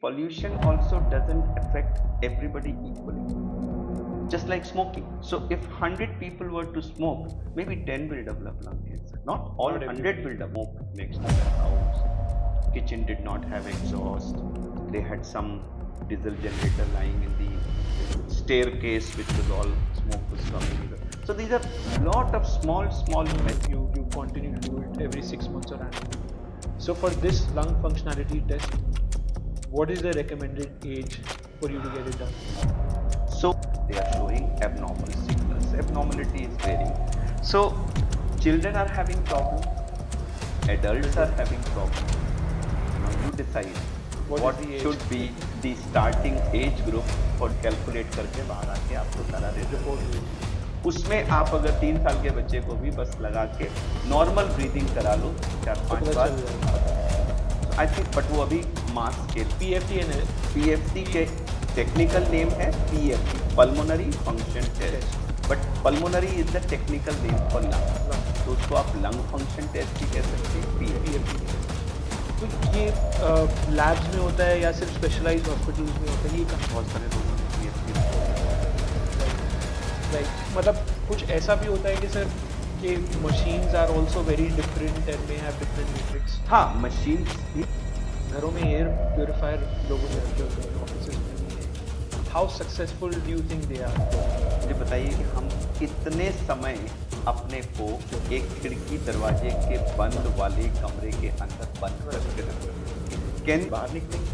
pollution also doesn't affect everybody equally, just like smoking. So if 100 people were to smoke, maybe 10 will develop lung cancer. Not all Not 100 will everybody. develop. Next to their house, kitchen did not have exhaust, they had some diesel generator lying in the staircase, which was all smoke was coming. So these are lot of small You continue to do it every 6 months or annually. So for this lung functionality test, what is the recommended age for you to get it done? So they are showing abnormal signals. Abnormality is varying. So children are having problems, adults are having problems. Now you decide What what is the age? should be the starting age group और calculate करके बाहर आके आपको सारा report Report. उसमें आप अगर 3 साल के बच्चे को भी बस लगा के नॉर्मल ब्रीदिंग करा लो 4-5 पता बार, चल जाएगा। आई थिंक, बट वो अभी मास के PFT है पीएफटी के टेक्निकल नेम है PFT, pulmonary function test, but pulmonary is the technical name for lung, तो उसको आप लंग फंक्शन टेस्ट भी कह सकते हैं, पीएफटी। तो ये लैब्स में होता है या सिर्फ स्पेशलाइज्ड हॉस्पिटल्स में होता है? ये कहाँ? बहुत सारे लोगों ने पीएफटी, लाइक मतलब कुछ ऐसा भी होता है कि सर कि machines are also very different and may have different matrix? हाँ मशीन भी। घरों में एयर प्योरीफायर लोगों ने रखे होते हैं, ऑफिसेज में भी है। How successful do you think they are? मुझे बताइए कि हम कितने समय अपने को एक खिड़की दरवाजे के बंद वाले कमरे के अंदर बंद करके रखते हैं, कैन बाहर निकलेंगे।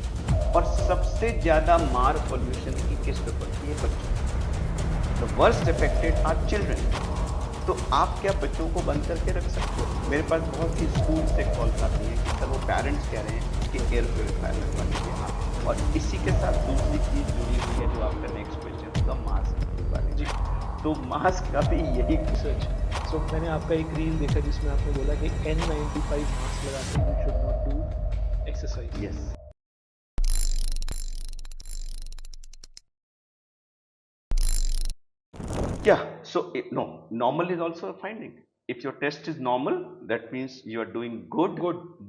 और सबसे ज्यादा मार पोल्यूशन की किस पे पड़ती है? बच्चों। The worst affected are children. तो आप क्या बच्चों को बंद करके रख सकते हो? मेरे पास बहुत सी स्कूल से कॉल्स आती हैं कि सर वो पेरेंट्स कह रहे हैं कि एयर प्योरीफायर लगवा लीजिए आप। और इसी के साथ दूसरी चीज जुड़ी हुई है जो आपका नेक्स्ट क्वेश्चन होगा, मास्क वाले जी। तो मास्क का भी यही रिसर्च। सो मैंने आपका एक रील देखा जिसमें आपने बोला कि N95 मास्क लगा के you should not do exercise. Yes. Yeah, so no, normal is also a finding. If your test is normal, that means you are doing good.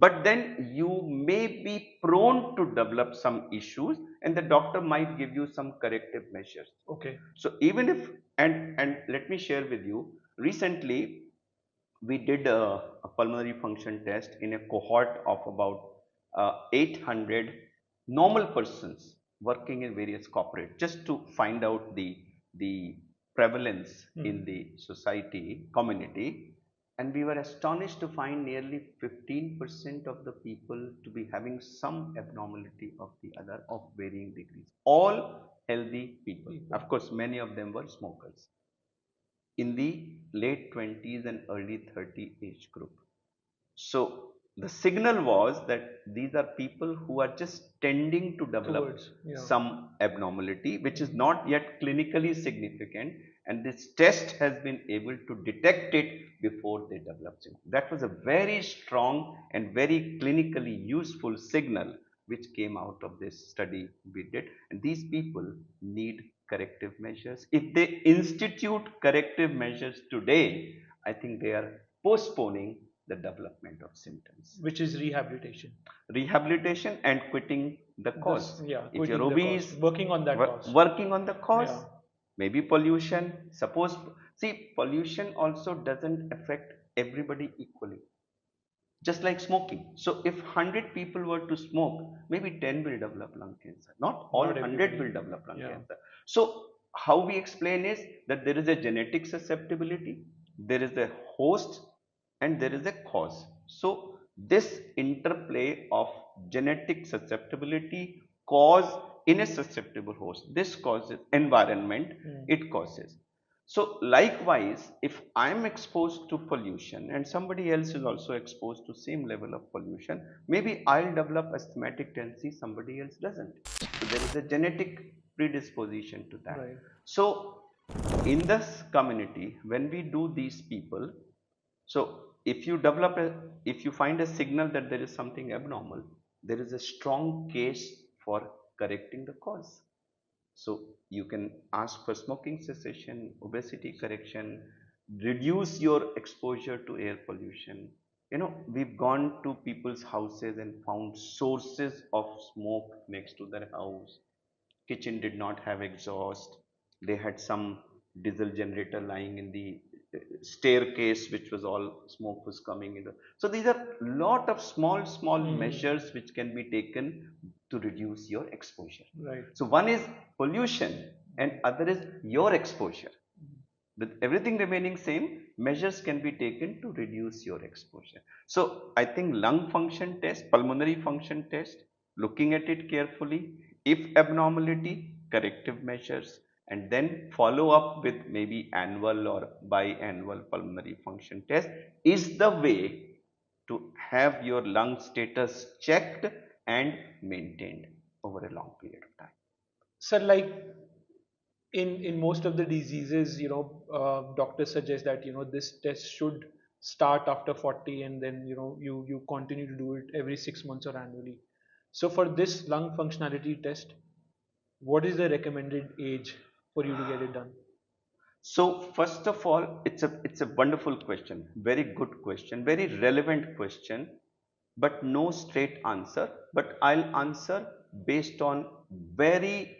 But then you may be prone to develop some issues, and the doctor might give you some corrective measures. Okay. So even if, and let me share with you, recently we did a pulmonary function test in a cohort of about 800 normal persons working in various corporate, just to find out the prevalence in the society community. And we were astonished to find nearly 15% of the people to be having some abnormality of the other of varying degrees, all healthy people. Of course many of them were smokers in the late 20s and early 30 age group. So the signal was that these are people who are just tending to develop some abnormality, which is not yet clinically significant, and this test has been able to detect it before they develop symptoms. That was a very strong and very clinically useful signal which came out of this study we did, and these people need corrective measures. If they institute corrective measures today, I think they are postponing the development of symptoms. Which is rehabilitation. Rehabilitation and quitting the cause. If you're obese, working on that cause. working on the cause, maybe pollution. Suppose, see, pollution also doesn't affect everybody equally, just like smoking. So if 100 people were to smoke, maybe 10 will develop lung cancer. Not all 100 will develop lung cancer. So how we explain is that there is a genetic susceptibility, there is a host, and there is a cause. So this interplay of genetic susceptibility, cause in a susceptible host, this causes environment, it causes. So likewise, if I am exposed to pollution and somebody else is also exposed to same level of pollution, maybe I'll develop asthmatic tendency, somebody else doesn't. So there is a genetic predisposition to that. So in this community, when we do these people, so if you find a signal that there is something abnormal, there is a strong case for correcting the cause. So you can ask for smoking cessation, obesity correction, reduce your exposure to air pollution, We've gone to people's houses and found sources of smoke next to their house. Kitchen did not have exhaust. They had some diesel generator lying in the staircase, which was all smoke was coming into. So these are lot of small measures which can be taken to reduce your exposure. Right. So one is pollution and other is your exposure. With everything remaining same, measures can be taken to reduce your exposure. So I think lung function test, pulmonary function test, looking at it carefully, if abnormality, corrective measures, and then follow up with maybe annual or biannual pulmonary function test is the way to have your lung status checked and maintained over a long period of time. Sir, like in most of the diseases, doctors suggest that this test should start after 40, and then you continue to do it every 6 months or annually. So for this lung functionality test, what is the recommended age for you to get it done? So first of all, it's a wonderful question, very good question, very relevant question, but no straight answer. But I'll answer based on very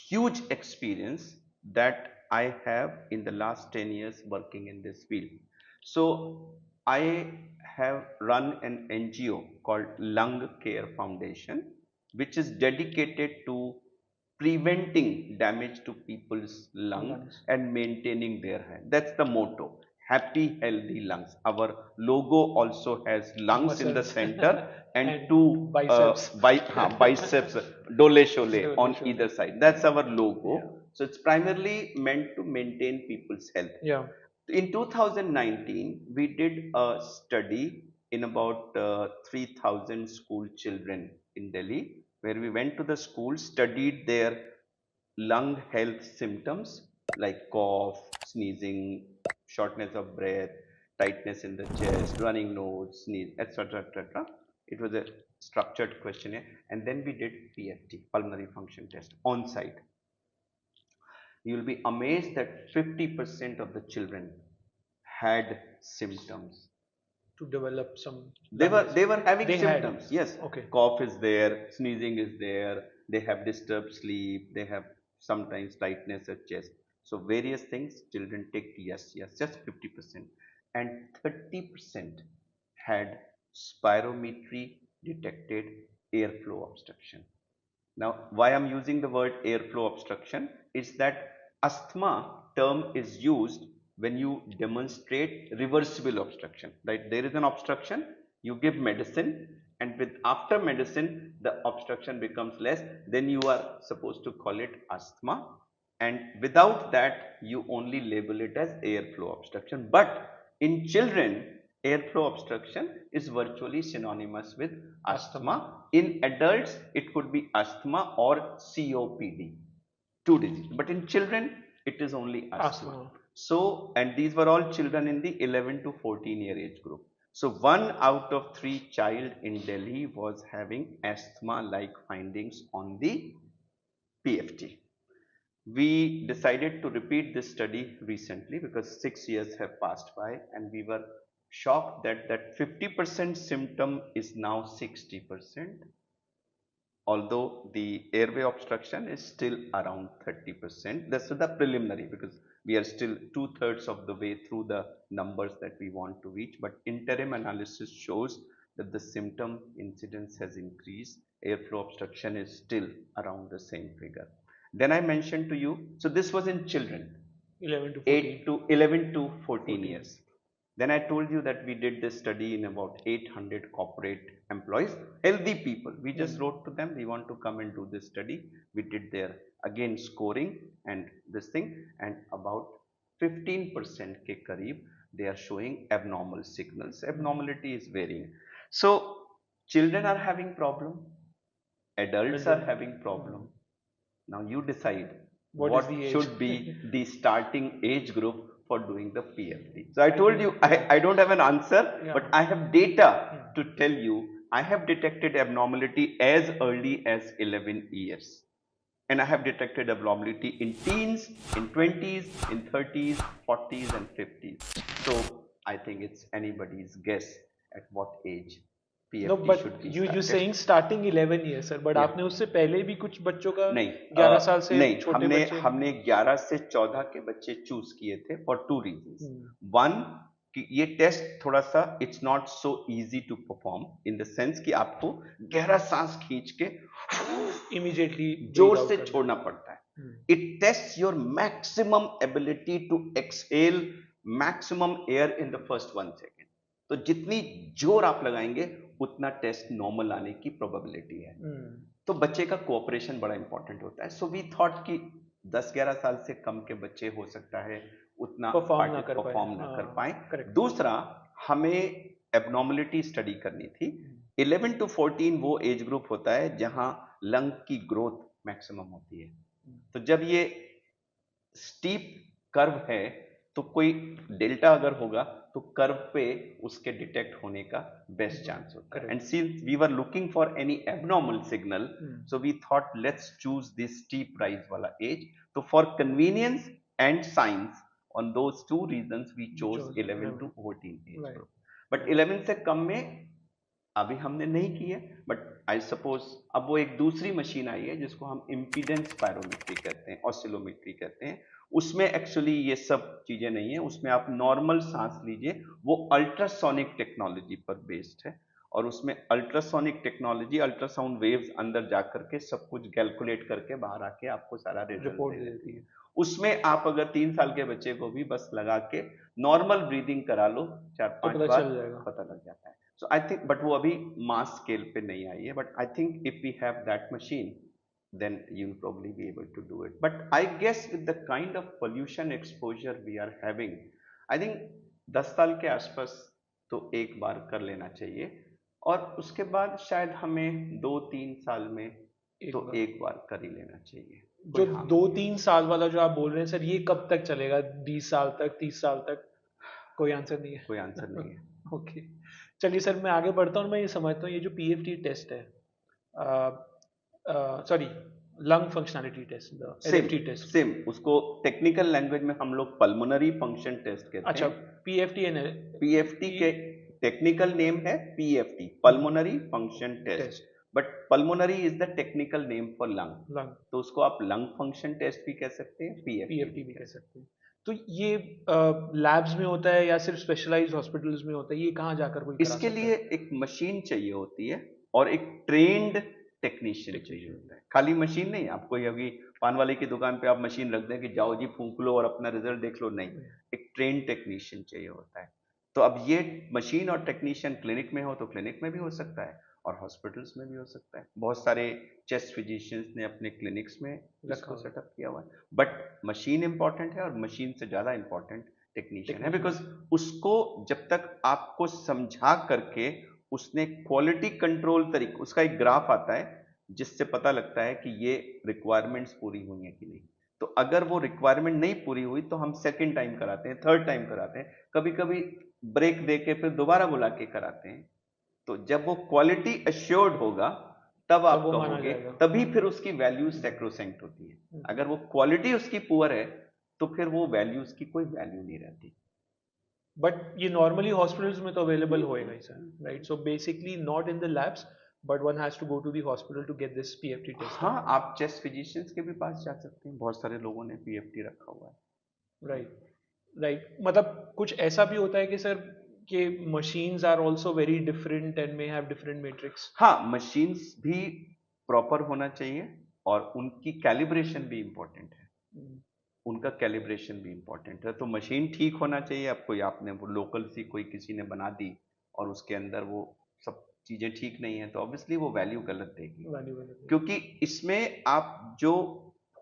huge experience that I have in the last 10 years working in this field. So I have run an NGO called Lung Care Foundation, which is dedicated to preventing damage to people's lungs and maintaining their health. That's the motto. Happy, healthy lungs. Our logo also has lungs in the center and two biceps, biceps, dole shole on Shole. either side. That's our logo. Yeah. So it's primarily meant to maintain people's health. Yeah. In 2019, we did a study in about 3,000 school children in Delhi, where we went to the school, studied their lung health symptoms like cough, sneezing, shortness of breath, tightness in the chest, running nose, sneeze, etc., etc. It was a structured questionnaire, and then we did PFT, pulmonary function test, on site. You will be amazed that 50% of the children had symptoms. To develop some. They were having They symptoms. had. Yes. Okay. Cough is there, sneezing is there. They have disturbed sleep. They have sometimes tightness at chest. So various things. Children take yes, just 50%, and 30% had spirometry detected airflow obstruction. Now, why I'm using the word airflow obstruction is that asthma term is used when you demonstrate reversible obstruction. Right? There is an obstruction, you give medicine, and with after medicine the obstruction becomes less, then you are supposed to call it asthma, and without that you only label it as airflow obstruction. But in children, airflow obstruction is virtually synonymous with asthma. In adults, it could be asthma or COPD, two diseases. But in children, it is only asthma. So, and these were all children in the 11 to 14-year age group. So, 1 out of 3 child in Delhi was having asthma-like findings on the PFT. We decided to repeat this study recently because 6 years have passed by, and we were shocked that that 50% symptom is now 60%, although the airway obstruction is still around 30%. This is the preliminary because we are still 2/3 of the way through the numbers that we want to reach, but interim analysis shows that the symptom incidence has increased. Airflow obstruction is still around the same figure. Then I mentioned to you, so this was in children, 11 to 14 years. Then I told you that we did this study in about 800 corporate employees, healthy people. We just wrote to them, we want to come and do this study. We did their, again, scoring and this thing, and about 15% ke kareeb, they are showing abnormal signals. Abnormality is varying. So children are having problem, adults are having problem. Now you decide what should be the starting age group for doing the PFT. So I told you I don't have an answer, but I have data to tell you. I have detected abnormality as early as 11 years. And I have detected abnormality in teens, in 20s, in 30s, 40s and 50s. So I think it's anybody's guess at what age No, PFT but should be you started. saying starting 11 years sir, but Yeah. आपने उससे पहले भी कुछ बच्चों का नहीं 11 साल से नहीं, छोटे हमने बच्चे हमने 11 से 14 के बच्चे चूज किए थे फॉर 2 रीजंस. वन, कि ये टेस्ट थोड़ा सा it's not so easy to perform in the sense कि आपको गहरा सांस खींच के इमीडिएटली जोर से छोड़ना पड़ता है. It test your maximum ability to exhale maximum air in the first 1 second. तो जितनी जोर आप लगाएंगे उतना टेस्ट नॉर्मल आने की प्रोबेबिलिटी है. तो बच्चे का कोऑपरेशन बड़ा इंपॉर्टेंट होता है. सो वी थॉट कि 10-11 साल से कम के बच्चे हो सकता है उतना परफॉर्म ना कर पाए. दूसरा, हमें एबनॉर्मलिटी स्टडी करनी थी. 11 to 14 वो एज ग्रुप होता है जहां लंग की ग्रोथ मैक्सिमम होती है. तो जब ये स्टीप कर्व है तो कोई डेल्टा अगर होगा तो कर्व पे उसके डिटेक्ट होने का बेस्ट चांस होता है. And since we were looking for any abnormal signal, so we thought let's choose this steep rise वाला एज. तो for convenience and science on those two reasons we chose 11 to 14 age group. But 11 से कम में अभी हमने नहीं की है. But I suppose अब वो एक दूसरी मशीन आई है जिसको हम इम्पीडेंस पायरोमेट्री कहते हैं, ऑसिलोमेट्री कहते हैं. उसमें एक्चुअली ये सब चीजें नहीं है. उसमें आप नॉर्मल सांस लीजिए. वो अल्ट्रासोनिक टेक्नोलॉजी पर बेस्ड है और उसमें अल्ट्रासोनिक टेक्नोलॉजी, अल्ट्रासाउंड वेव्स अंदर जाकर के सब कुछ कैलकुलेट करके बाहर आके आपको सारा रिपोर्ट दे देती है. उसमें आप अगर 3 साल के बच्चे को भी बस लगा के नॉर्मल ब्रीदिंग करा लो 4-5 बार, पता लग जाता है. So I think, but वो अभी मास स्केल पे नहीं आई है. But I think if we have that machine, then you'll probably be able to do it. But I guess with the kind of pollution exposure we are having, I think 10 साल के आसपास तो एक बार कर लेना चाहिए और उसके बाद शायद हमें 2-3 साल में तो एक बार कर ही लेना चाहिए. जो 2-3 साल वाला जो आप बोल रहे हैं सर, ये कब तक चलेगा? 20 साल तक, 30 साल तक? कोई आंसर नहीं है. कोई आंसर नहीं है. ओके, चलिए सर मैं आगे बढ़ता हूँ. मैं ये समझता हूँ ये जो PFT टेस्ट है, sorry lung functionality test, LFT test, same उसको टेक्निकल लैंग्वेज में हम लोग पल्मोनरी फंक्शन टेस्ट कहते हैं. अच्छा, PFT के टेक्निकल नेम है PFT, pulmonary function test. But pulmonary is the technical name for lung. तो उसको आप लंग फंक्शन टेस्ट भी कह सकते हैं, PFT भी कह सकते हैं. तो ये लैब्स में होता है या सिर्फ स्पेशलाइज्ड हॉस्पिटल्स में होता है? ये कहाँ जाकर कोई इसके लिए एक मशीन चाहिए होती है और एक ट्रेन्ड टेक्नीशियन चाहिए होता है. खाली मशीन नहीं. आपको अभी पान वाले की दुकान पे आप मशीन रख दें कि जाओ जी फूंक लो और अपना रिजल्ट देख लो, नहीं. एक ट्रेन्ड टेक्नीशियन चाहिए होता है. तो अब ये मशीन और टेक्नीशियन क्लिनिक में हो तो क्लिनिक में भी हो सकता है और हॉस्पिटल्स में भी हो सकता है. बहुत सारे चेस्ट फिजिशियंस ने अपने क्लिनिक्स में इसको सेटअप किया हुआ है. बट मशीन इंपॉर्टेंट है और मशीन से ज्यादा इंपॉर्टेंट टेक्नीशियन है. बिकॉज उसको जब तक आपको समझा करके उसने क्वालिटी कंट्रोल तरीके, उसका एक ग्राफ आता है जिससे पता लगता है कि ये रिक्वायरमेंट्स पूरी हुई है कि नहीं. तो अगर वो रिक्वायरमेंट नहीं पूरी हुई तो हम सेकेंड टाइम कराते हैं, थर्ड टाइम कराते हैं, कभी कभी ब्रेक दे के फिर दोबारा बुला के कराते हैं. तो जब वो क्वालिटी अश्योर्ड होगा तब आप कहोगे, तभी फिर उसकी वैल्यू सैक्रोसेंक्ट होती है. अगर वो क्वालिटी उसकी पुअर है तो फिर वो वैल्यूज की कोई वैल्यू नहीं रहती. बट ये नॉर्मली हॉस्पिटल्स में तो अवेलेबल होएगा ही sir, right? So basically not in the labs but one has to go to the hospital to get this PFT test. हाँ, आप चेस्ट फिजिशियंस के भी पास जा सकते हैं. बहुत सारे लोगों ने PFT रखा हुआ है. राइट. मतलब कुछ ऐसा भी होता है कि सर कि machines are also very different and may have different metrics? हाँ, मशीन्स भी प्रॉपर होना चाहिए और उनकी कैलिब्रेशन भी इम्पोर्टेंट है. उनका कैलिब्रेशन भी इम्पोर्टेंट है. तो मशीन ठीक होना चाहिए. अब कोई आपने वो लोकल सी कोई किसी ने बना दी और उसके अंदर वो सब चीजें ठीक नहीं है तो ऑब्वियसली वो वैल्यू गलत देगी. क्योंकि इसमें आप जो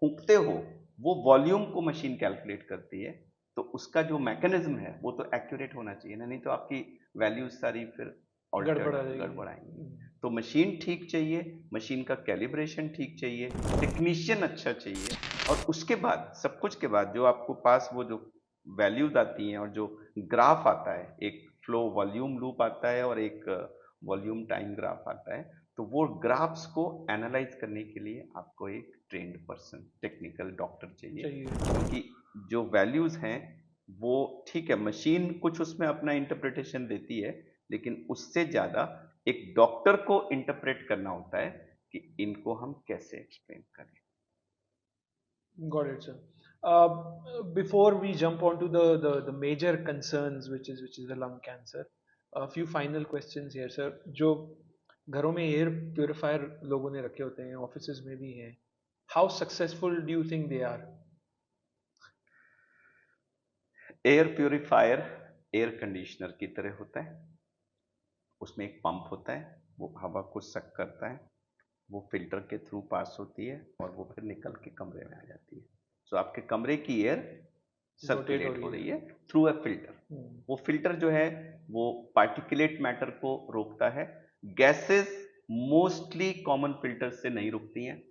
फूंकते हो वो वॉल्यूम को मशीन कैलकुलेट करती है. तो उसका जो मैकेनिज्म है वो तो एक्यूरेट होना चाहिए ना, नहीं तो आपकी वैल्यूज सारी फिर गड़बड़ाएंगी. तो मशीन ठीक चाहिए, मशीन का कैलिब्रेशन ठीक चाहिए, टेक्नीशियन अच्छा चाहिए और उसके बाद सब कुछ के बाद जो आपको पास वो जो वैल्यूज आती हैं और जो ग्राफ आता है, एक फ्लो वॉल्यूम लूप आता है और एक वॉल्यूम टाइम ग्राफ आता है. तो वो ग्राफ्स को एनालाइज करने के लिए आपको एक ट्रेन्ड पर्सन, टेक्निकल डॉक्टर चाहिए. क्योंकि जो वैल्यूज हैं वो ठीक है, मशीन कुछ उसमें अपना इंटरप्रिटेशन देती है, लेकिन उससे ज्यादा एक डॉक्टर को इंटरप्रेट करना होता है कि इनको हम कैसे एक्सप्लेन करें। Got it, sir. Before we jump on to the major concerns, which is the lung cancer, a few final questions here, sir. जो घरों में एयर प्योरीफायर लोगों ने रखे होते हैं, ऑफिसेज में भी हैं, how successful do you think they are? Air purifier air conditioner की तरह होता है, उसमें एक पंप होता है, वो हवा को सक करता है, वो फिल्टर के थ्रू पास होती है और वो फिर निकल के कमरे में आ जाती है। सो आपके कमरे की एयर रोटेट हो सर्कुलेट हो रही रही है। है थ्रू अ फिल्टर। हम्म, वो फिल्टर जो है वो पार्टिकुलेट मैटर को रोकता है। गैसेस मोस्टली कॉमन फिल्टर से नहीं रुकती हैं।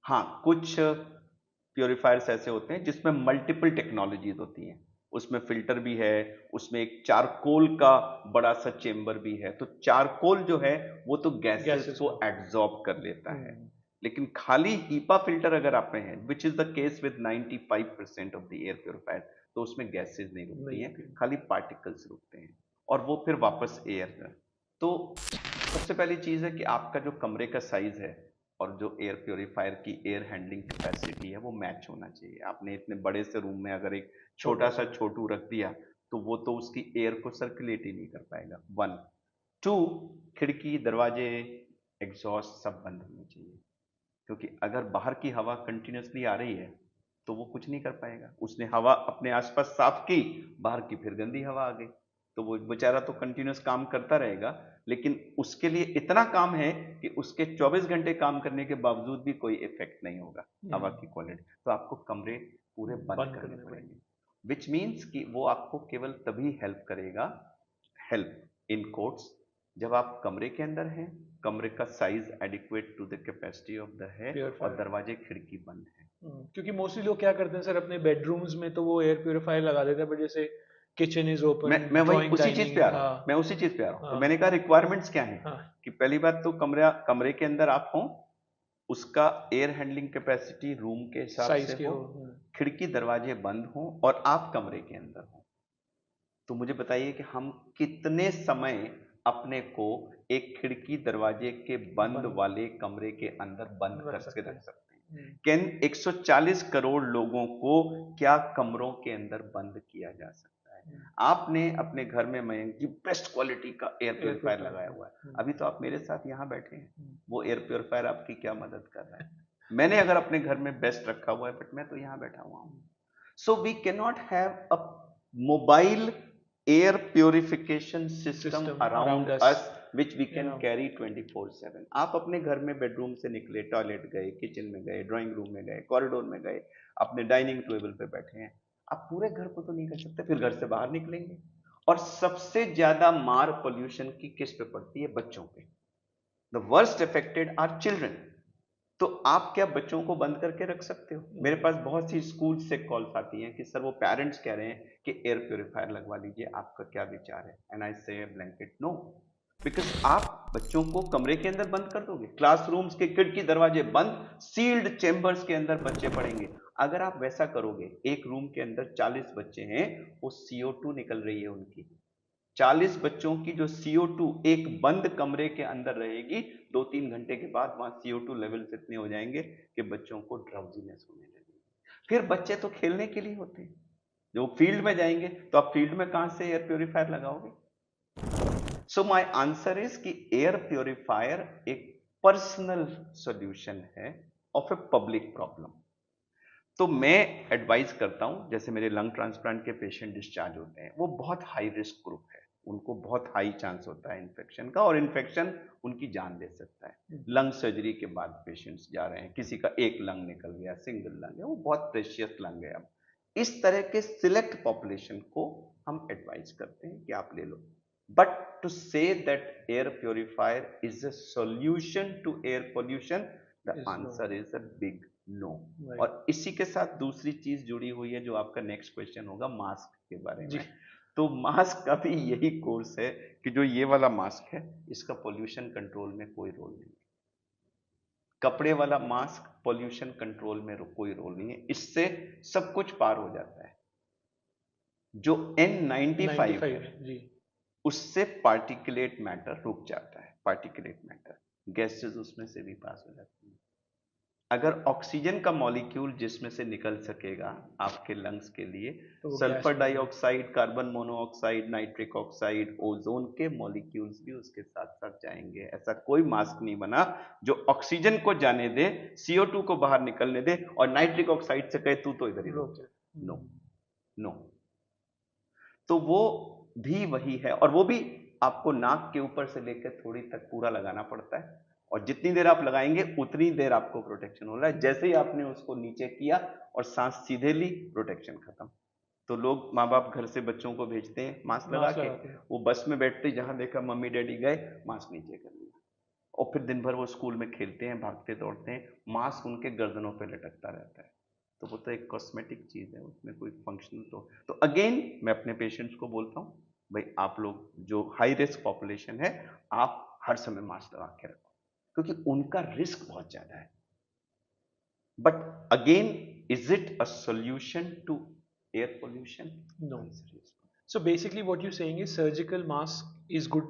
हाँ, कुछ प्योरीफायर्स ऐसे होते हैं जिसमें मल्टीपल टेक्नोलॉजीज होती हैं, उसमें फिल्टर भी है, उसमें एक चारकोल का बड़ा सा चेंबर भी है। तो चारकोल जो है वो तो गैसेस गैसेस को को। एब्जॉर्ब कर लेता है, हम्म, लेकिन खाली हीपा फिल्टर अगर आप में है, which is the case with 95% of the air purifier, तो उसमें गैसेस नहीं रुकती नहीं हैं, होती। खाली पार्टिकल्स रुकते हैं और वो फिर वापस एयर में। तो सबसे पहली चीज है कि आपका जो कमरे का साइज है और जो एयर प्योरीफायर की एयर हैंडलिंग कैपेसिटी है वो मैच होना चाहिए। आपने इतने बड़े से रूम में अगर एक छोटा सा छोटू रख दिया तो वो तो उसकी एयर को सर्कुलेट ही नहीं कर पाएगा। वन, टू, खिड़की दरवाजे एग्जॉस्ट सब बंद होने चाहिए, क्योंकि अगर बाहर की हवा कंटिन्यूसली आ रही है तो वो कुछ नहीं कर पाएगा। उसने हवा अपने आसपास साफ की, बाहर की फिर गंदी हवा आ गई, तो वो बेचारा तो कंटिन्यूस काम करता रहेगा, लेकिन उसके लिए इतना काम है कि उसके 24 घंटे काम करने के बावजूद भी कोई इफेक्ट नहीं होगा हवा की क्वालिटी। तो आपको कमरे पूरे बंद बंद करने करने पड़ेंगे, पड़ेंगे। विच मीन्स कि वो आपको केवल तभी हेल्प करेगा, हेल्प इन कोट्स, जब आप कमरे के अंदर हैं, कमरे का size adequate to the capacity of the है और प्योरीफायर। दरवाजे खिड़की बंद है। क्योंकि मोस्टली लोग क्या करते हैं सर, अपने बेडरूम्स में तो वो एयर प्योरीफायर लगा देते हैं, बट जैसे किचन इज ओपन, मैं वही ड्राइंग उसी चीज पे डाइनिंग, आ रहा हाँ हूँ, मैं उसी चीज पे आ रहा हूँ। तो हाँ मैंने कहा रिक्वायरमेंट्स क्या है, हाँ, कि पहली बात तो कमरे के अंदर आप हो, उसका एयर हैंडलिंग कैपेसिटी रूम के हिसाब साइज से के हो, हो। खिड़की दरवाजे बंद हो और आप कमरे के अंदर हो। तो मुझे बताइए कि हम कितने समय अपने को एक खिड़की दरवाजे के बंद बंद वाले कमरे के अंदर बंद रख करके सकते रख हैं। सकते हैं। कैन 140 करोड़ लोगों को क्या कमरों के अंदर बंद किया जा सकता है? आपने अपने घर में मयंक जी बेस्ट क्वालिटी का एयर एयर प्योरीफायर लगाया हुआ है, प्योरीफायर। अभी तो आप मेरे साथ यहाँ बैठे हैं, वो एयर प्योरीफायर आपकी क्या मदद कर रहा है? मैंने अगर अपने घर में बेस्ट रखा हुआ है, बट मैं तो यहाँ बैठा हुआ हूँ। So we cannot have a mobile air purification system system around around us. us which we can carry 24/7। आप अपने घर में बेडरूम से निकले, टॉयलेट गए, किचन में गए, ड्राइंग रूम में गए, कॉरिडोर में गए, अपने डाइनिंग टेबल पे बैठे हैं, आप पूरे घर को तो नहीं कर सकते, फिर घर से बाहर निकलेंगे। और सबसे ज्यादा मार पोल्यूशन की किस पे पड़ती है? बच्चों पे। The worst affected are children. तो आप क्या बच्चों को बंद करके रख सकते हो? मेरे पास बहुत सी स्कूल से कॉल्स आती हैं कि सर वो पेरेंट्स कह रहे हैं कि एयर प्योरीफायर लगवा लीजिए, आपका क्या विचार है? एंड आई से ब्लैंकेट नो, बिकॉज आप बच्चों को कमरे के अंदर बंद कर दोगे, क्लासरूम्स के खिड़की दरवाजे बंद, सील्ड चेंबर्स के अंदर बच्चे पढ़ेंगे। अगर आप वैसा करोगे, एक रूम के अंदर 40 बच्चे हैं, वो CO2 निकल रही है उनकी, 40 बच्चों की जो CO2 एक बंद कमरे के अंदर रहेगी, 2-3 घंटे के बाद वहां CO2 लेवल्स इतने हो जाएंगे कि बच्चों को ड्राउजीनेस होने लगेगी। फिर बच्चे तो खेलने के लिए होते हैं, जो फील्ड में जाएंगे तो आप फील्ड में कहां से एयर प्योरीफायर लगाओगे? सो माय आंसर इज कि एयर प्योरीफायर एक पर्सनल सॉल्यूशन है ऑफ ए पब्लिक प्रॉब्लम। तो मैं एडवाइस करता हूं, जैसे मेरे लंग ट्रांसप्लांट के पेशेंट डिस्चार्ज होते हैं, वो बहुत हाई रिस्क ग्रुप है, उनको बहुत हाई चांस होता है इन्फेक्शन का, और इन्फेक्शन उनकी जान ले सकता है। लंग सर्जरी के बाद पेशेंट्स जा रहे हैं, किसी का एक लंग निकल गया, सिंगल लंग है, वो बहुत प्रेशियस लंग है। अब इस तरह के सिलेक्ट पॉपुलेशन को हम एडवाइस करते हैं कि आप ले लो। But to say that air purifier is a solution to air pollution, the answer is a big no. और इसी के साथ दूसरी चीज जुड़ी हुई है जो आपका नेक्स्ट क्वेश्चन होगा, मास्क के बारे में। तो मास्क का भी यही कोर्स है कि जो ये वाला मास्क है, इसका पोल्यूशन कंट्रोल में कोई रोल नहीं है। कपड़े वाला मास्क पोल्यूशन कंट्रोल में कोई रोल नहीं है, इससे सब कुछ पार हो जाता है। जो N95 है 95 जी। उससे पार्टिकुलेट मैटर रुक जाता है, पार्टिकुलेट मैटर, गैसेस उसमें से भी पास हो जाती है। अगर ऑक्सीजन का मॉलिक्यूल जिसमें से निकल सकेगा आपके लंग्स के लिए, तो वो गैस सल्फर में dioxide, carbon monoxide, nitric oxide, ozone के मॉलिक्यूल्स भी उसके साथ साथ जाएंगे। ऐसा कोई मास्क नहीं बना जो ऑक्सीजन को जाने दे, CO2 को बाहर निकलने दे और नाइट्रिक ऑक्साइड से कहे तू तो इधर ही रोक रुक। जाए। No, no. तो वो भी वही है, और वो भी आपको नाक के ऊपर से लेकर थोड़ी तक पूरा लगाना पड़ता है, और जितनी देर आप लगाएंगे उतनी देर आपको प्रोटेक्शन हो रहा है। जैसे ही आपने उसको नीचे किया और सांस सीधे ली, प्रोटेक्शन खत्म। तो लोग, माँ बाप घर से बच्चों को भेजते हैं मास्क लगा मास्क के, लगा के। वो बस में बैठते जहां देखा मम्मी डैडी गए, मास्क नीचे कर लिया, और फिर दिन भर वो स्कूल में खेलते हैं, भागते दौड़ते हैं, मास्क उनके गर्दनों पे लटकता रहता है। तो वो तो एक कॉस्मेटिक चीज है, उसमें कोई फंक्शनल तो अगेन मैं अपने पेशेंट्स को बोलता हूँ, भाई आप लोग जो हाई रिस्क पॉपुलेशन है, आप हर समय मास्क लगा के रखो, क्योंकि उनका रिस्क बहुत ज्यादा है। But again, is it a solution to air pollution? No. So basically what you're saying is surgical mask is good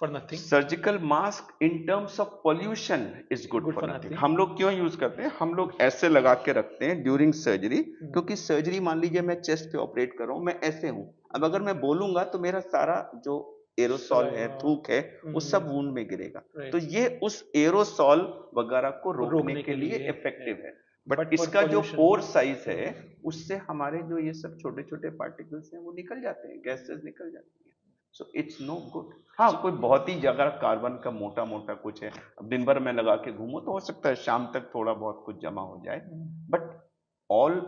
for nothing. Surgical mask in terms of pollution is good Good for for nothing. nothing. हम लोग क्यों use करते हैं? हम लोग ऐसे लगा के रखते हैं ड्यूरिंग सर्जरी, क्योंकि सर्जरी, मान लीजिए मैं चेस्ट पे ऑपरेट कर रहा हूं, मैं ऐसे हूं, अब अगर मैं बोलूंगा तो मेरा सारा जो एरोसॉल है, Saliva. थूक है, वो सब वूंड में गिरेगा। Right. तो ये उस एरोसॉल वगैरह को रोकने रोकने के के लिए लिए इफेक्टिव है। But बट for इसका जो pollution- पोर साइज है, उससे हमारे जो ये सब छोटे छोटे पार्टिकल्स हैं वो निकल जाते हैं, गैसेस निकल जाती है। So it's no good. हाँ, कोई बहुत ही ज्यादा कार्बन का मोटा मोटा कुछ है, अब दिन भर में लगा के घूमो तो हो सकता है शाम तक थोड़ा बहुत कुछ जमा हो जाए, बट ऑल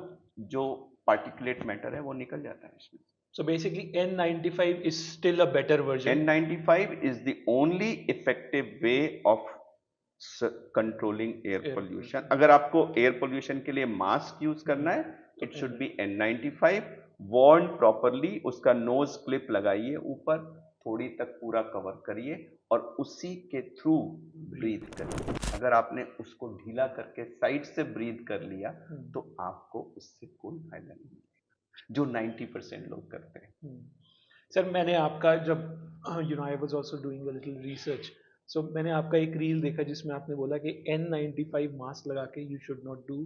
जो पार्टिकुलेट मैटर है वो निकल जाता है इसमें। So basically N95 is still a better version. N95 is the only effective way of controlling air Air pollution. अगर आपको एयर पोल्यूशन के लिए मास्क यूज करना है, it should be N95, worn properly, उसका नोज क्लिप लगाइए ऊपर, थोड़ी तक पूरा कवर करिए और उसी के थ्रू ब्रीथ करिए। अगर आपने उसको ढीला करके साइड से ब्रीथ कर लिया तो आपको उससे कोई फायदा नहीं मिलेगा, जो 90% लोग करते हैं। सर मैंने आपका जब I was also doing a little research, so मैंने आपका एक रील देखा जिसमें आपने बोला कि N95 मास्क लगा के you should not do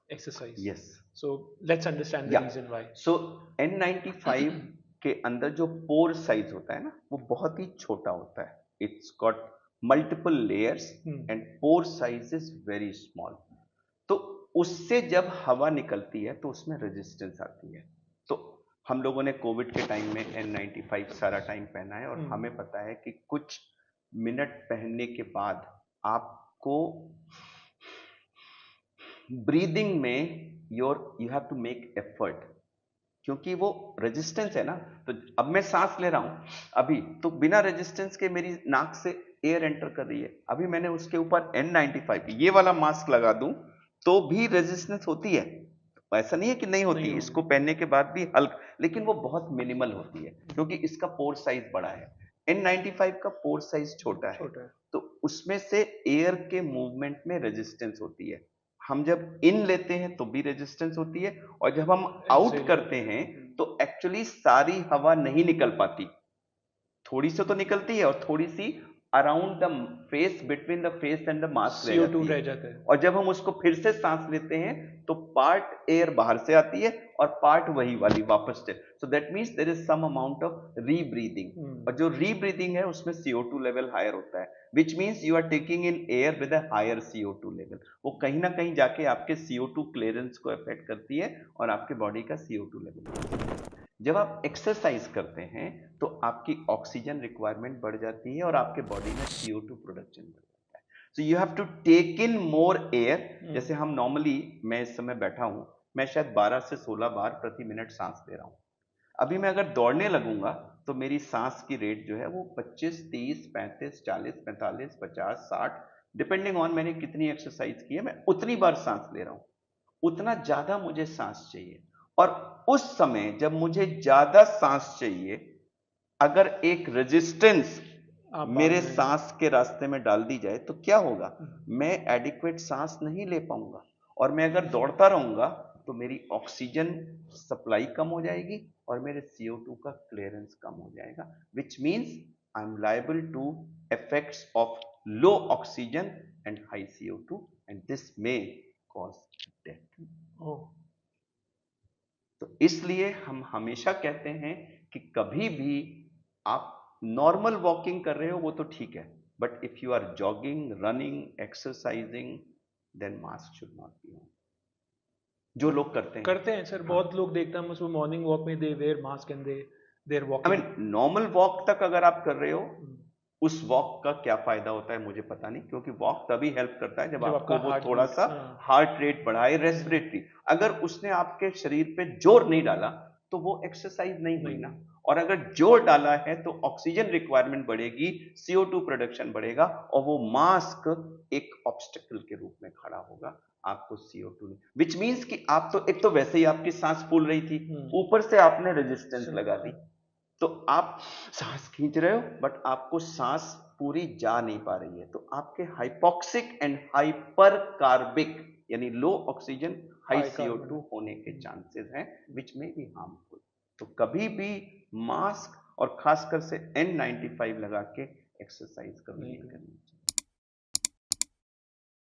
exercise. Yes, so let's understand the reason why. So N95 के अंदर जो पोर साइज होता है ना, वो बहुत ही छोटा होता है। It's got multiple layers and pore size is very small. तो उससे जब हवा निकलती है तो उसमें रेजिस्टेंस आती है। तो हम लोगों ने कोविड के टाइम में N95 सारा टाइम पहना है, और हमें पता है कि कुछ मिनट पहनने के बाद आपको ब्रीदिंग में you have to make effort, क्योंकि वो रेजिस्टेंस है ना। तो अब मैं सांस ले रहा हूं अभी, तो बिना रेजिस्टेंस के मेरी नाक से एयर एंटर कर रही है। अभी मैंने उसके ऊपर N95 ये वाला मास्क लगा दूं तो भी रेजिस्टेंस होती है, ऐसा नहीं है कि नहीं होती, इसको पहनने के बाद भी हल्क, लेकिन वो बहुत मिनिमल होती है क्योंकि इसका पोर साइज बड़ा है। N95 का पोर साइज छोटा है, तो उसमें से एयर के मूवमेंट में रेजिस्टेंस होती है। हम जब इन लेते हैं तो भी रेजिस्टेंस होती है, और जब हम आउट करते हैं तो एक्चुअली सारी हवा नहीं निकल पाती, थोड़ी सी तो निकलती है, और थोड़ी सी around the face, between the face and the mask CO2 रह जाता है। और जब हम उसको फिर से सांस लेते हैं तो पार्ट एयर बाहर से आती है और पार्ट वही वाली वापस से। So that means there is some amount of rebreathing, और जो रीब्रीदिंग है उसमें CO2 लेवल हायर होता है, which means you are taking in air with a higher CO2 level. वो कहीं ना कहीं जाके आपके CO2 क्लियरेंस को अफेक्ट करती है और आपके बॉडी का CO2 लेवल। जब आप एक्सरसाइज करते हैं तो आपकी ऑक्सीजन रिक्वायरमेंट बढ़ जाती है और आपके बॉडी में CO2 प्रोडक्शन बढ़ जाता है। So you have to take in more air. जैसे हम नॉर्मली, मैं इस समय बैठा हूं, मैं शायद 12 से 16 बार प्रति मिनट सांस ले रहा हूं। अभी मैं अगर दौड़ने लगूंगा तो मेरी सांस की रेट जो है वो 25, 30, 35, 40, 45, 50, 60, डिपेंडिंग ऑन मैंने कितनी एक्सरसाइज की है, मैं उतनी बार सांस ले रहा हूं, उतना ज्यादा मुझे सांस चाहिए। और उस समय जब मुझे ज्यादा सांस चाहिए, अगर एक रेजिस्टेंस मेरे सांस के रास्ते में डाल दी जाए तो क्या होगा? मैं एडिक्वेट सांस नहीं ले पाऊंगा, और मैं अगर दौड़ता रहूंगा तो मेरी ऑक्सीजन सप्लाई कम हो जाएगी और मेरे CO2 का क्लियरेंस कम हो जाएगा, which means I am liable to effects of low oxygen and high CO2 and this may cause death. Oh. तो इसलिए हम हमेशा कहते हैं कि कभी भी आप नॉर्मल वॉकिंग कर रहे हो वो तो ठीक है, but if you are jogging, running, exercising, then mask should not be on. जो लोग करते हैं सर, हाँ, बहुत लोग देखते हैं, हम उसमें मॉर्निंग वॉक में they wear mask and they are I walking. Mean normal walk तक अगर आप कर रहे हो, उस वॉक का क्या फायदा होता है मुझे पता नहीं, क्योंकि वॉक तभी हेल्प करता है जब आपको वो थोड़ा सा हार्ट रेट बढ़ाए, रेस्पिरेटरी। अगर उसने आपके शरीर पे जोर नहीं डाला तो वो एक्सरसाइज नहीं हुई ना, और अगर जोर डाला है तो ऑक्सीजन रिक्वायरमेंट बढ़ेगी, CO2 प्रोडक्शन बढ़ेगा, और वो मास्क एक ऑब्स्टेकल के रूप में खड़ा होगा आपको CO2 विच मीन्स कि आप तो एक तो वैसे ही आपकी सांस फूल रही थी, ऊपर से आपने रेजिस्टेंस लगा दी, तो आप सांस खींच रहे हो बट आपको सांस पूरी जा नहीं पा रही है, तो आपके हाइपोक्सिक एंड हाइपर कार्बिक यानी लो ऑक्सीजन हाई CO2 होने के चांसेस हैं विच में बी हार्मफुल। तो कभी भी मास्क और खासकर से N95 लगा के एक्सरसाइज कभी नहीं करनी चाहिए।